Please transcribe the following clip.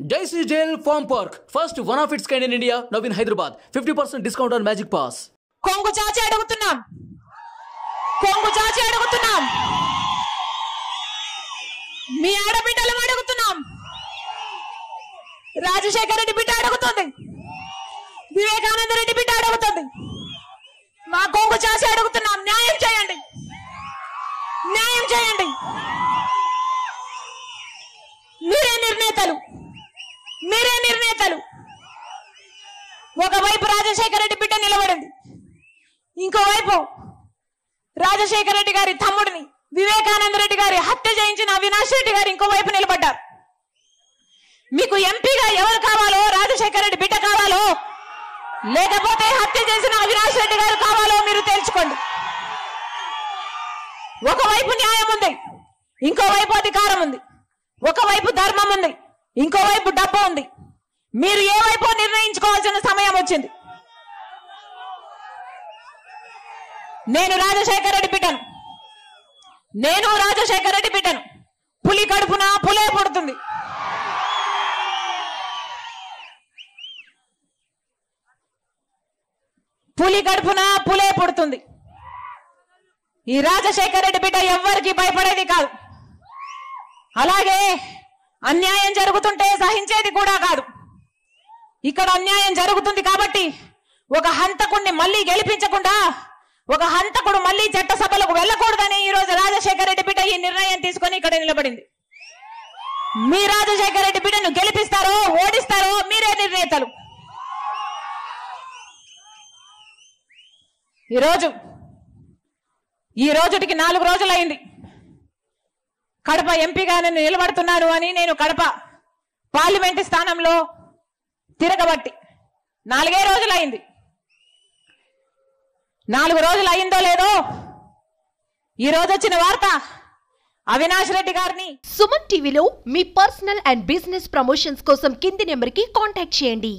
Daisy Jail Farm Park, first one of its kind in India, now in Hyderabad. 50% discount on Magic Pass. కొంగు చాచి అడుగుతున్నాం మీ ఆడబిడ్డలు అడుగుతున్నాం రాజశేఖర రెడ్డి బిడ్డ అడుగుతుంది వివేకానంద రెడ్డి బిడ్డ అడుగుతుంది మా కొంగు చాచి అడుగుతున్నాం న్యాయం చేయండి మీరే నిర్ణేతలు ఒకవైపు రాజశేఖర రెడ్డి బిడ్డ నిలబడింది ఇంకోవైపు రాజశేఖర రెడ్డి గారి తమ్ముడిని వివేకానంద రెడ్డి గారి హత్య చేయించిన అవినాష్ రెడ్డి గారు ఇంకోవైపు నిలబడ్డారు మీకు ఎంపీగా ఎవరు కావాలో రాజశేఖర రెడ్డి బిడ్డ కావాలో లేకపోతే హత్య చేసిన అవినాష్ రెడ్డి గారు కావాలో మీరు తెలుసుకోండి ఒకవైపు న్యాయం ఉంది ఇంకోవైపు అధికారం ఉంది ఒకవైపు ధర్మం ఉంది ఇంకోవైపు డబ్బు ఉంది మీరు ఏ వైపు నిర్ణయించుకోవాల్సిన సమయం వచ్చింది నేను రాజశేఖర రెడ్డి బిడ్డను పులి కడుపున పులే పుడుతుంది ఈ రాజశేఖర రెడ్డి బిడ్డ ఎవ్వరికి భయపడేది కాదు అలాగే అన్యాయం జరుగుతుంటే సహించేది కూడా కాదు ఇక్కడ అన్యాయం జరుగుతుంది కాబట్టి ఒక హంతకుడిని మళ్ళీ గెలిపించకుండా ఒక హంతకుడు మళ్ళీ చట్టసభలకు వెళ్ళకూడదని ఈ రోజు రాజశేఖర రెడ్డి బిడ్డ ఈ నిర్ణయం తీసుకొని ఇక్కడ నిలబడింది మీ రాజశేఖర రెడ్డి బిడ్డను గెలిపిస్తారో ఓడిస్తారో మీరే నిర్ణేతలు ఈ రోజుటికి 4 రోజులైంది కడప ఎంపీగా నేను నిలబడుతున్నాను అని నేను కడప పార్లమెంటు స్థానంలో తిరగబట్టి 4 రోజులైంది 4 రోజులు అయిందో లేదో ఈ రోజు వచ్చిన వార్త అవినాష్ రెడ్డి గారిని సుమన్ టీవీలో మీ పర్సనల్ అండ్ బిజినెస్ ప్రమోషన్స్ కోసం కింది నెంబర్కి కాంటాక్ట్ చేయండి.